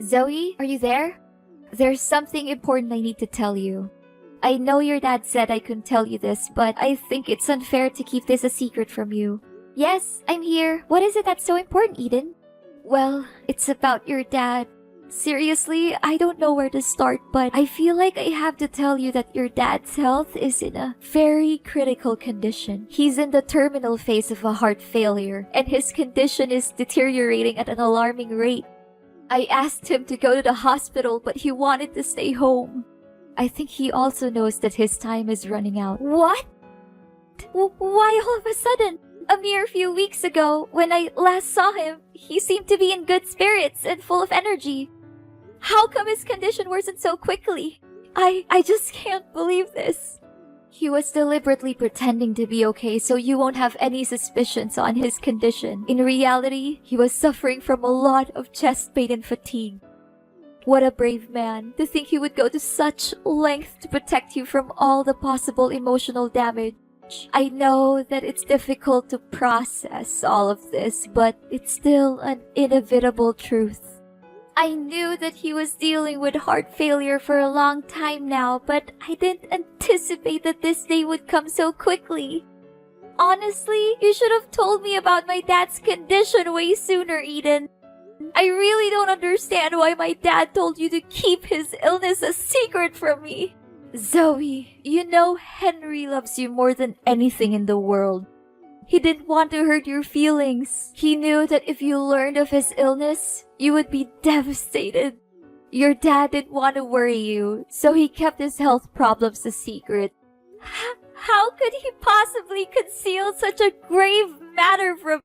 Zoe, are you there? There's something important I need to tell you. I know your dad said I couldn't tell you this, but I think it's unfair to keep this a secret from you. Yes, I'm here. What is it that's so important, Eden? Well, it's about your dad. Seriously, I don't know where to start, but I feel like I have to tell you that your dad's health is in a very critical condition. He's in the terminal phase of a heart failure, and his condition is deteriorating at an alarming rate. I asked him to go to the hospital, but he wanted to stay home. I think he also knows that his time is running out. What? Why all of a sudden? A mere few weeks ago, when I last saw him, he seemed to be in good spirits and full of energy. How come his condition worsened so quickly? I just can't believe this. He was deliberately pretending to be okay so you won't have any suspicions on his condition. In reality, he was suffering from a lot of chest pain and fatigue. What a brave man, to think he would go to such length to protect you from all the possible emotional damage. I know that it's difficult to process all of this, but it's still an inevitable truth. I knew that he was dealing with heart failure for a long time now, but I didn't anticipate that this day would come so quickly. Honestly, you should have told me about my dad's condition way sooner, Eden. I really don't understand why my dad told you to keep his illness a secret from me. Zoe, you know Henry loves you more than anything in the world. He didn't want to hurt your feelings. He knew that if you learned of his illness, you would be devastated. Your dad didn't want to worry you, so he kept his health problems a secret. How could he possibly conceal such a grave matter from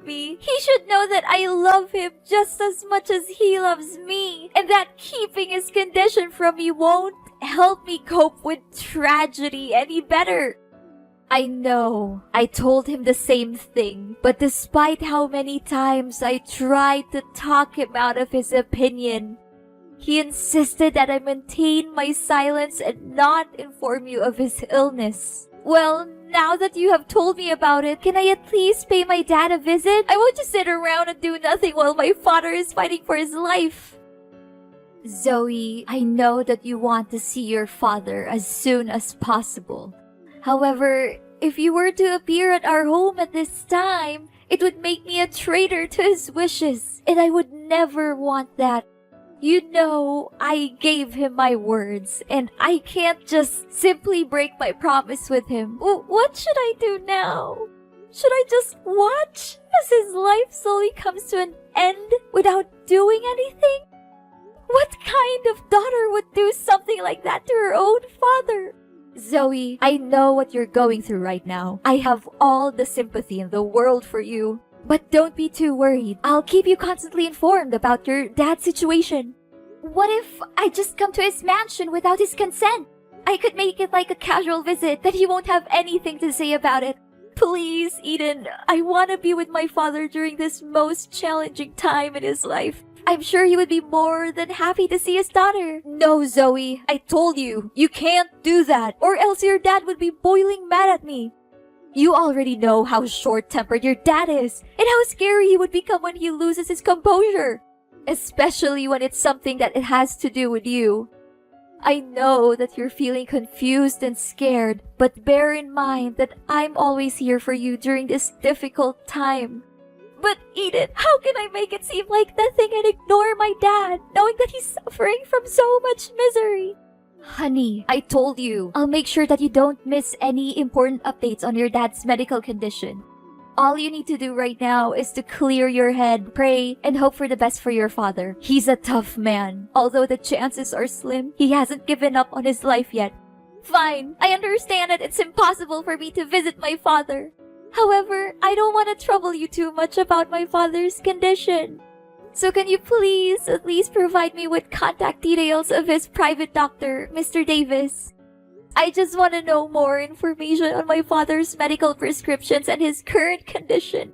me? He should know that I love him just as much as he loves me, and that keeping his condition from me won't help me cope with tragedy any better. I know, I told him the same thing, but despite how many times I tried to talk him out of his opinion, he insisted that I maintain my silence and not inform you of his illness. Well, now that you have told me about it, can I at least pay my dad a visit? I won't just sit around and do nothing while my father is fighting for his life. Zoe, I know that you want to see your father as soon as possible. However, if you were to appear at our home at this time, it would make me a traitor to his wishes, and I would never want that. You know, I gave him my words, and I can't just simply break my promise with him. What should I do now? Should I just watch as his life slowly comes to an end without doing anything? What kind of daughter would do something like that to her own father? Zoe, I know what you're going through right now. I have all the sympathy in the world for you. But don't be too worried. I'll keep you constantly informed about your dad's situation. What if I just come to his mansion without his consent? I could make it like a casual visit that he won't have anything to say about it. Please, Eden, I want to be with my father during this most challenging time in his life. I'm sure he would be more than happy to see his daughter. No, Zoe, I told you, you can't do that, or else your dad would be boiling mad at me. You already know how short-tempered your dad is, and how scary he would become when he loses his composure. Especially when it's something that it has to do with you. I know that you're feeling confused and scared, but bear in mind that I'm always here for you during this difficult time. But Eden, how can I make it seem like nothing and ignore my dad, knowing that he's suffering from so much misery? Honey, I told you, I'll make sure that you don't miss any important updates on your dad's medical condition. All you need to do right now is to clear your head, pray, and hope for the best for your father. He's a tough man. Although the chances are slim, he hasn't given up on his life yet. Fine, I understand that it's impossible for me to visit my father. However, I don't want to trouble you too much about my father's condition. So can you please at least provide me with contact details of his private doctor, Mr. Davis? I just want to know more information on my father's medical prescriptions and his current condition.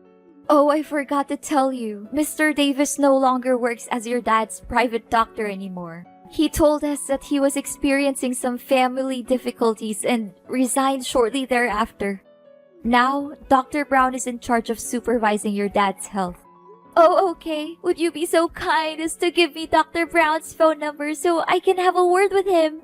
Oh, I forgot to tell you. Mr. Davis no longer works as your dad's private doctor anymore. He told us that he was experiencing some family difficulties and resigned shortly thereafter. Now, Dr. Brown is in charge of supervising your dad's health. Oh, okay. Would you be so kind as to give me Dr. Brown's phone number so I can have a word with him?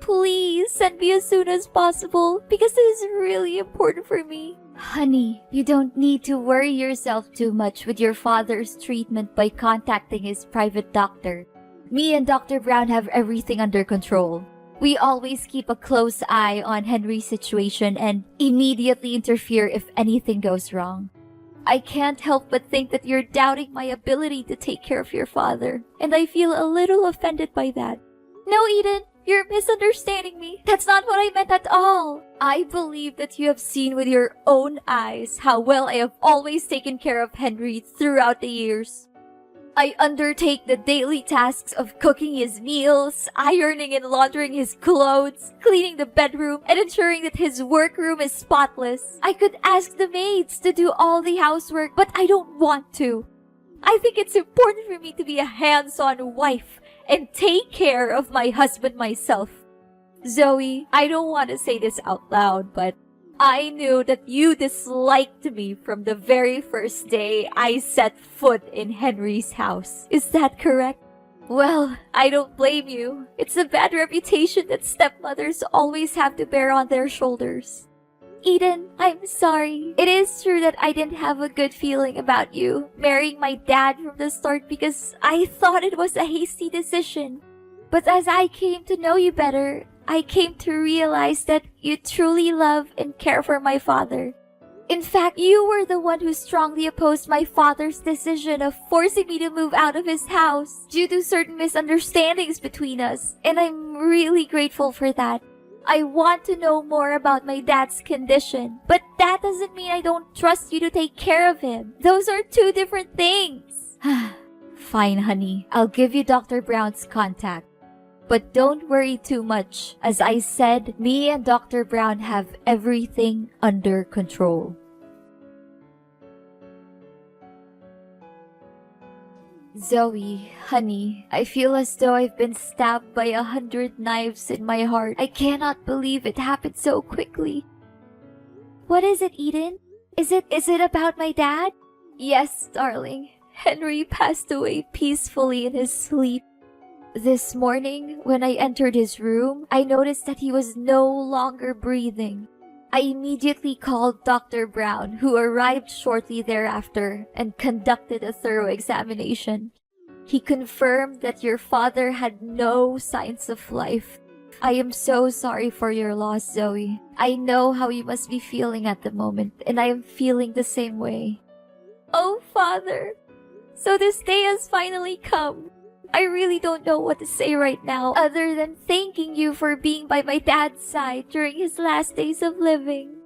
Please send me as soon as possible because this is really important for me. Honey, you don't need to worry yourself too much with your father's treatment by contacting his private doctor. Me and Dr. Brown have everything under control. We always keep a close eye on Henry's situation and immediately interfere if anything goes wrong. I can't help but think that you're doubting my ability to take care of your father, and I feel a little offended by that. No, Eden, you're misunderstanding me. That's not what I meant at all. I believe that you have seen with your own eyes how well I have always taken care of Henry throughout the years. I undertake the daily tasks of cooking his meals, ironing and laundering his clothes, cleaning the bedroom, and ensuring that his workroom is spotless. I could ask the maids to do all the housework, but I don't want to. I think it's important for me to be a hands-on wife and take care of my husband myself. Zoe, I don't want to say this out loud, but I knew that you disliked me from the very first day I set foot in Henry's house. Is that correct? Well, I don't blame you. It's a bad reputation that stepmothers always have to bear on their shoulders. Eden, I'm sorry. It is true that I didn't have a good feeling about you marrying my dad from the start because I thought it was a hasty decision. But as I came to know you better, I came to realize that you truly love and care for my father. In fact, you were the one who strongly opposed my father's decision of forcing me to move out of his house due to certain misunderstandings between us, and I'm really grateful for that. I want to know more about my dad's condition, but that doesn't mean I don't trust you to take care of him. Those are two different things. Fine, honey. I'll give you Dr. Brown's contact. But don't worry too much. As I said, me and Dr. Brown have everything under control. Zoe, honey, I feel as though I've been stabbed by 100 knives in my heart. I cannot believe it happened so quickly. What is it, Eden? Is it about my dad? Yes, darling. Henry passed away peacefully in his sleep. This morning, when I entered his room, I noticed that he was no longer breathing. I immediately called Dr. Brown, who arrived shortly thereafter and conducted a thorough examination. He confirmed that your father had no signs of life. I am so sorry for your loss, Zoe. I know how you must be feeling at the moment, and I am feeling the same way. Oh, Father! So this day has finally come. I really don't know what to say right now other than thanking you for being by my dad's side during his last days of living.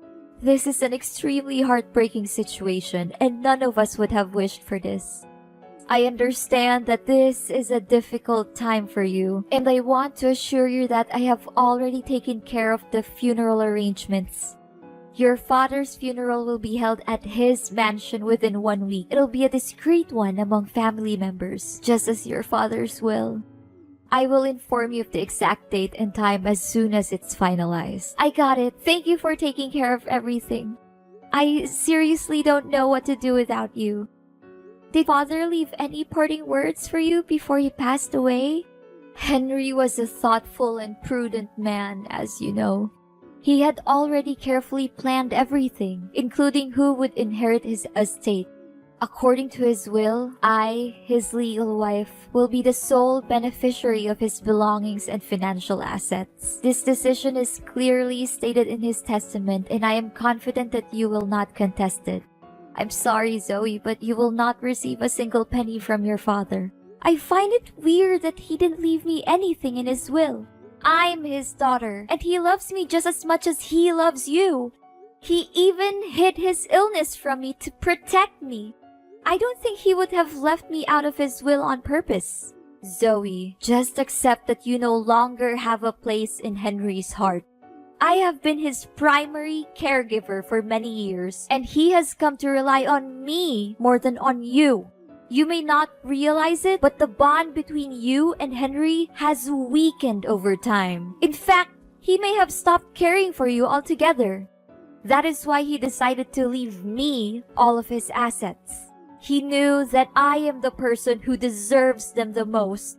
This is an extremely heartbreaking situation, and none of us would have wished for this. I understand that this is a difficult time for you, and I want to assure you that I have already taken care of the funeral arrangements. Your father's funeral will be held at his mansion within 1 week. It'll be a discreet one among family members, just as your father's will. I will inform you of the exact date and time as soon as it's finalized. I got it. Thank you for taking care of everything. I seriously don't know what to do without you. Did Father leave any parting words for you before he passed away? Henry was a thoughtful and prudent man, as you know. He had already carefully planned everything, including who would inherit his estate. According to his will, I, his legal wife, will be the sole beneficiary of his belongings and financial assets. This decision is clearly stated in his testament, and I am confident that you will not contest it. I'm sorry, Zoe, but you will not receive a single penny from your father. I find it weird that he didn't leave me anything in his will. I'm his daughter, and he loves me just as much as he loves you. He even hid his illness from me to protect me. I don't think he would have left me out of his will on purpose. Zoe, just accept that you no longer have a place in Henry's heart. I have been his primary caregiver for many years, and he has come to rely on me more than on you. You may not realize it, but the bond between you and Henry has weakened over time. In fact, he may have stopped caring for you altogether. That is why he decided to leave me all of his assets. he knew that I am the person who deserves them the most.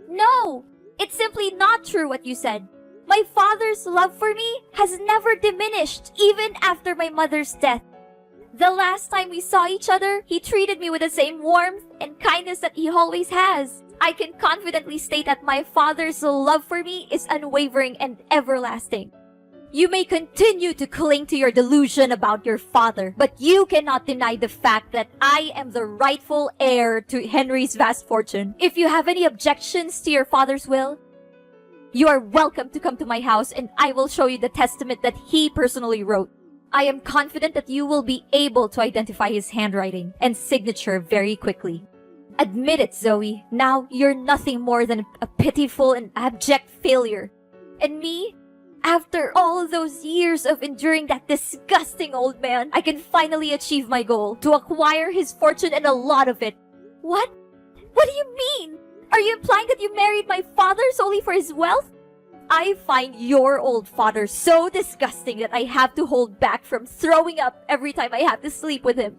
No! It's simply not true what you said. My father's love for me has never diminished, even after my mother's death. The last time we saw each other, he treated me with the same warmth and kindness that he always has. I can confidently state that my father's love for me is unwavering and everlasting. You may continue to cling to your delusion about your father, but you cannot deny the fact that I am the rightful heir to Henry's vast fortune. If you have any objections to your father's will, you are welcome to come to my house and I will show you the testament that he personally wrote. I am confident that you will be able to identify his handwriting and signature very quickly. Admit it, Zoe. Now you're nothing more than a pitiful and abject failure. And me? After all of those years of enduring that disgusting old man, I can finally achieve my goal, to acquire his fortune and a lot of it. What? What do you mean? Are you implying that you married my father solely for his wealth? I find your old father so disgusting that I have to hold back from throwing up every time I have to sleep with him.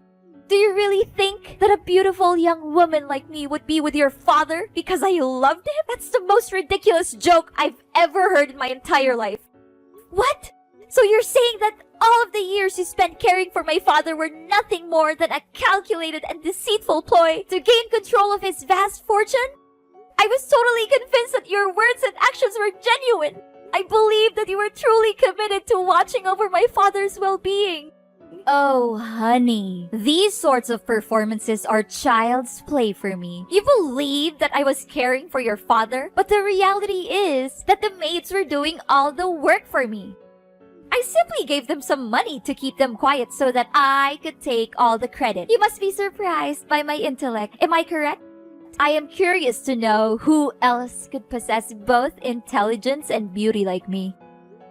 Do you really think that a beautiful young woman like me would be with your father because I loved him? That's the most ridiculous joke I've ever heard in my entire life. What? So you're saying that all of the years you spent caring for my father were nothing more than a calculated and deceitful ploy to gain control of his vast fortune? I was totally convinced that your words and actions were genuine. I believed that you were truly committed to watching over my father's well-being. Oh, honey, these sorts of performances are child's play for me. You believe that I was caring for your father, but the reality is that the maids were doing all the work for me. I simply gave them some money to keep them quiet so that I could take all the credit. You must be surprised by my intellect. Am I correct? I am curious to know who else could possess both intelligence and beauty like me.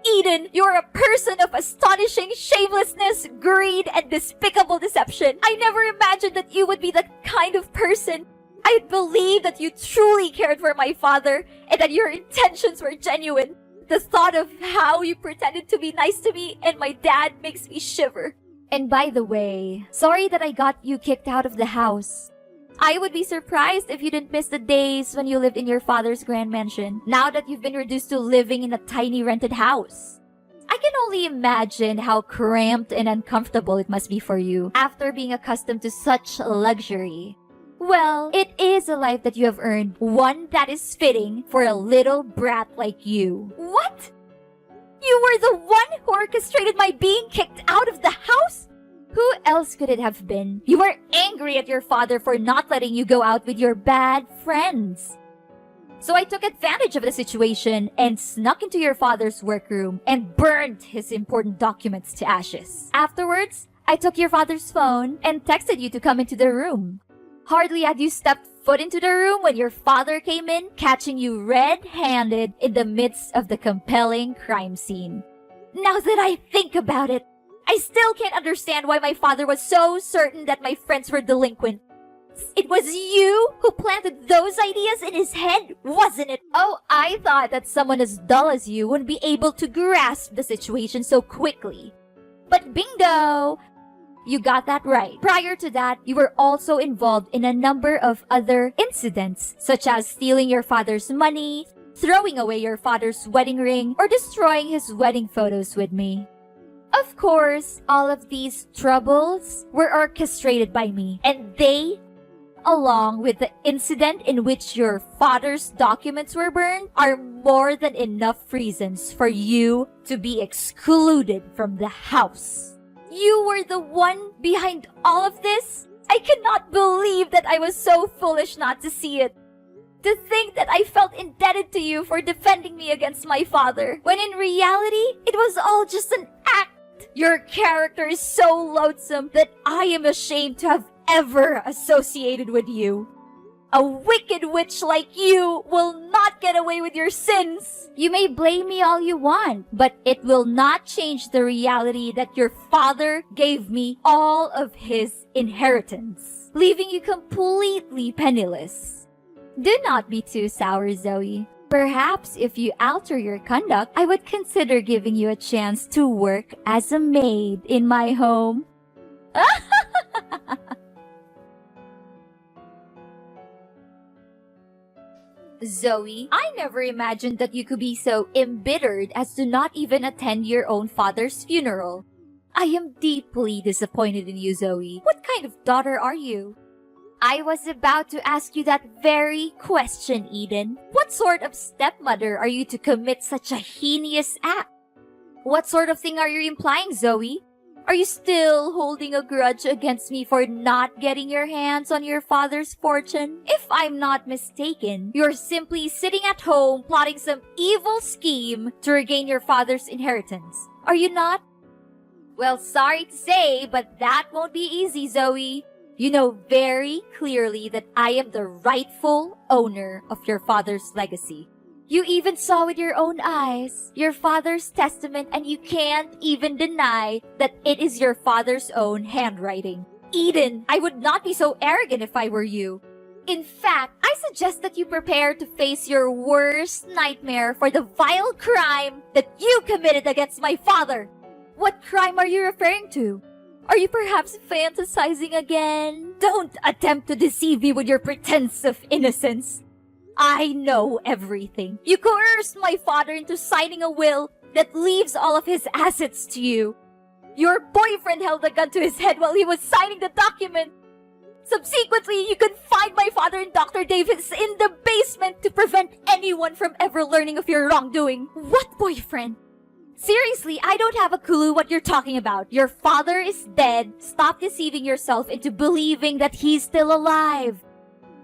Eden, you're a person of astonishing shamelessness, greed, and despicable deception. I never imagined that you would be the kind of person. I believe that you truly cared for my father and that your intentions were genuine. The thought of how you pretended to be nice to me and my dad makes me shiver. And by the way, sorry that I got you kicked out of the house. I would be surprised if you didn't miss the days when you lived in your father's grand mansion, now that you've been reduced to living in a tiny rented house. I can only imagine how cramped and uncomfortable it must be for you after being accustomed to such luxury. Well, it is a life that you have earned, one that is fitting for a little brat like you. What? You were the one who orchestrated my being kicked out of the house? Who else could it have been? You were angry at your father for not letting you go out with your bad friends. So I took advantage of the situation and snuck into your father's workroom and burned his important documents to ashes. Afterwards, I took your father's phone and texted you to come into the room. Hardly had you stepped foot into the room when your father came in, catching you red-handed in the midst of the compelling crime scene. Now that I think about it, I still can't understand why my father was so certain that my friends were delinquent. It was you who planted those ideas in his head, wasn't it? Oh, I thought that someone as dull as you wouldn't be able to grasp the situation so quickly. But bingo! You got that right. Prior to that, you were also involved in a number of other incidents, such as stealing your father's money, throwing away your father's wedding ring, or destroying his wedding photos with me. Of course, all of these troubles were orchestrated by me, and they, along with the incident in which your father's documents were burned, are more than enough reasons for you to be excluded from the house. You were the one behind all of this? I cannot believe that I was so foolish not to see it. To think that I felt indebted to you for defending me against my father, when in reality, it was all just an act. Your character is so loathsome that I am ashamed to have ever associated with you. A wicked witch like you will not get away with your sins. You may blame me all you want, but it will not change the reality that your father gave me all of his inheritance, leaving you completely penniless. Do not be too sour, Zoe. Perhaps if you alter your conduct, I would consider giving you a chance to work as a maid in my home. Zoe, I never imagined that you could be so embittered as to not even attend your own father's funeral. I am deeply disappointed in you, Zoe. What kind of daughter are you? I was about to ask you that very question, Eden. What sort of stepmother are you to commit such a heinous act? What sort of thing are you implying, Zoe? Are you still holding a grudge against me for not getting your hands on your father's fortune? If I'm not mistaken, you're simply sitting at home plotting some evil scheme to regain your father's inheritance. Are you not? Well, sorry to say, but that won't be easy, Zoe. You know very clearly that I am the rightful owner of your father's legacy. You even saw with your own eyes your father's testament, and you can't even deny that it is your father's own handwriting. Eden, I would not be so arrogant if I were you. In fact, I suggest that you prepare to face your worst nightmare for the vile crime that you committed against my father. What crime are you referring to? Are you perhaps fantasizing again? Don't attempt to deceive me with your pretense of innocence. I know everything. You coerced my father into signing a will that leaves all of his assets to you. Your boyfriend held a gun to his head while he was signing the document. Subsequently, you confined my father and Dr. Davis in the basement to prevent anyone from ever learning of your wrongdoing. What boyfriend? Seriously, I don't have a clue what you're talking about. Your father is dead. Stop deceiving yourself into believing that he's still alive.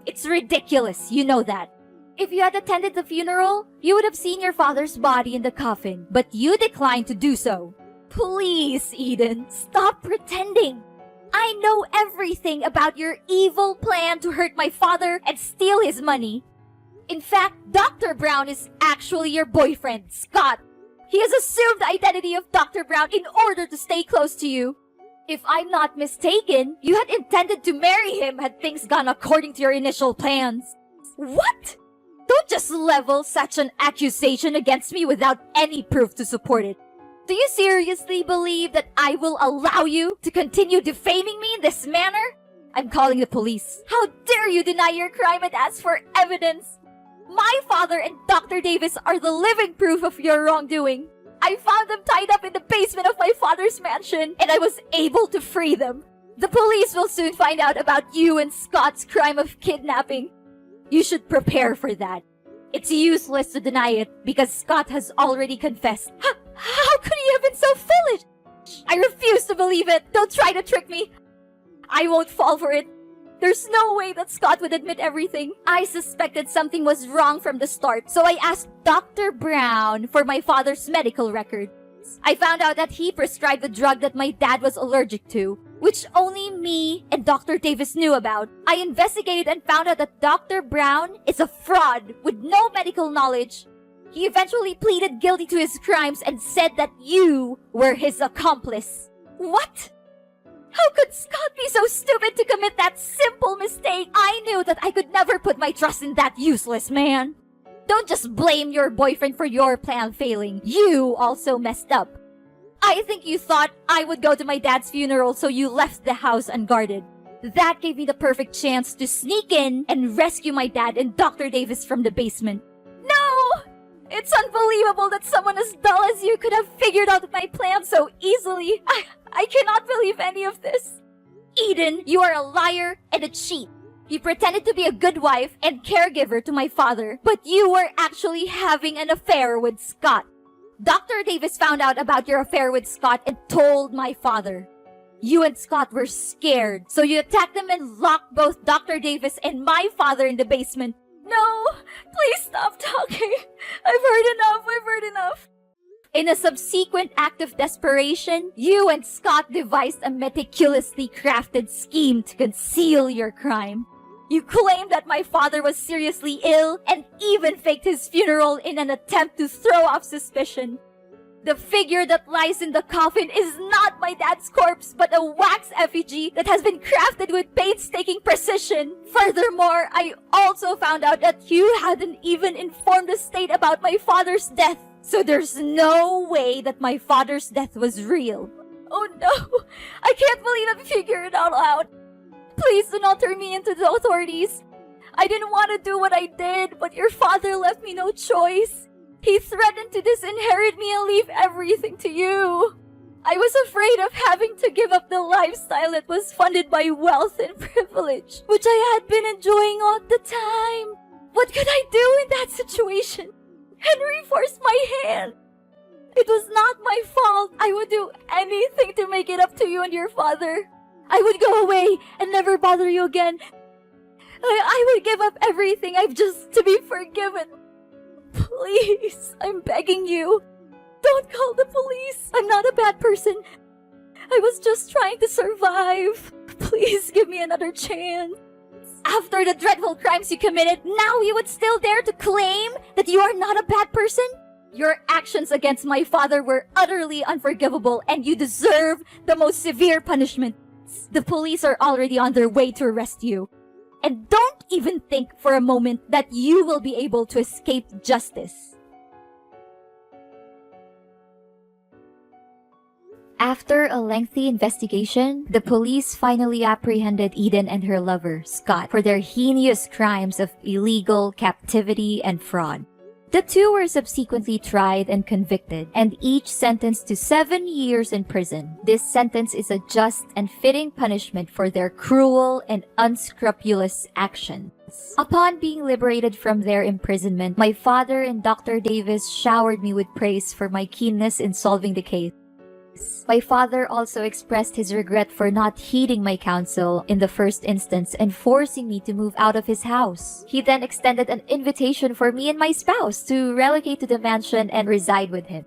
It's ridiculous, you know that. If you had attended the funeral, you would have seen your father's body in the coffin, but you declined to do so. Please, Eden, stop pretending. I know everything about your evil plan to hurt my father and steal his money. In fact, Dr. Brown is actually your boyfriend, Scott. He has assumed the identity of Dr. Brown in order to stay close to you. If I'm not mistaken, you had intended to marry him had things gone according to your initial plans. What? Don't just level such an accusation against me without any proof to support it. Do you seriously believe that I will allow you to continue defaming me in this manner? I'm calling the police. How dare you deny your crime and ask for evidence? My father and Dr. Davis are the living proof of your wrongdoing. I found them tied up in the basement of my father's mansion, and I was able to free them. The police will soon find out about you and Scott's crime of kidnapping. You should prepare for that. It's useless to deny it because Scott has already confessed. How could he have been so foolish? I refuse to believe it. Don't try to trick me. I won't fall for it. There's no way that Scott would admit everything. I suspected something was wrong from the start, so I asked Dr. Brown for my father's medical record. I found out that he prescribed the drug that my dad was allergic to, which only me and Dr. Davis knew about. I investigated and found out that Dr. Brown is a fraud with no medical knowledge. He eventually pleaded guilty to his crimes and said that you were his accomplice. What? How could Scott be so stupid to commit that simple mistake? I knew that I could never put my trust in that useless man. Don't just blame your boyfriend for your plan failing. You also messed up. I think you thought I would go to my dad's funeral, so you left the house unguarded. That gave me the perfect chance to sneak in and rescue my dad and Dr. Davis from the basement. No! It's unbelievable that someone as dull as you could have figured out my plan so easily. I cannot believe any of this. Eden, you are a liar and a cheat. You pretended to be a good wife and caregiver to my father, but you were actually having an affair with Scott. Dr. Davis found out about your affair with Scott and told my father. You and Scott were scared, so you attacked them and locked both Dr. Davis and my father in the basement. No, please stop talking. I've heard enough. In a subsequent act of desperation, you and Scott devised a meticulously crafted scheme to conceal your crime. You claimed that my father was seriously ill and even faked his funeral in an attempt to throw off suspicion. The figure that lies in the coffin is not my dad's corpse, but a wax effigy that has been crafted with painstaking precision. Furthermore, I also found out that you hadn't even informed the state about my father's death. So there's no way that my father's death was real. Oh no! I can't believe I figured it all out. Please do not turn me into the authorities. I didn't want to do what I did, but your father left me no choice. He threatened to disinherit me and leave everything to you. I was afraid of having to give up the lifestyle that was funded by wealth and privilege, which I had been enjoying all the time. What could I do in that situation? Henry forced my hand. It was not my fault. I would do anything to make it up to you and your father. I would go away and never bother you again. I would give up everything I've just to be forgiven. Please, I'm begging you. Don't call the police. I'm not a bad person. I was just trying to survive. Please give me another chance. After the dreadful crimes you committed, now you would still dare to claim that you are not a bad person? Your actions against my father were utterly unforgivable, and you deserve the most severe punishment. The police are already on their way to arrest you. And don't even think for a moment that you will be able to escape justice. After a lengthy investigation, the police finally apprehended Eden and her lover, Scott, for their heinous crimes of illegal captivity and fraud. The two were subsequently tried and convicted, and each sentenced to 7 years in prison. This sentence is a just and fitting punishment for their cruel and unscrupulous actions. Upon being liberated from their imprisonment, my father and Dr. Davis showered me with praise for my keenness in solving the case. My father also expressed his regret for not heeding my counsel in the first instance and forcing me to move out of his house. He then extended an invitation for me and my spouse to relocate to the mansion and reside with him.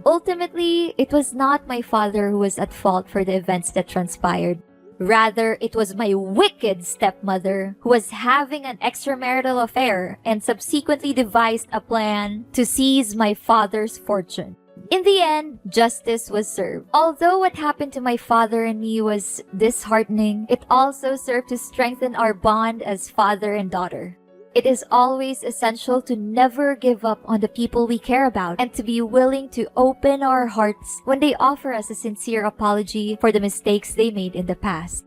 Ultimately, it was not my father who was at fault for the events that transpired. Rather, it was my wicked stepmother who was having an extramarital affair and subsequently devised a plan to seize my father's fortune. In the end, justice was served. Although what happened to my father and me was disheartening, it also served to strengthen our bond as father and daughter. It is always essential to never give up on the people we care about and to be willing to open our hearts when they offer us a sincere apology for the mistakes they made in the past.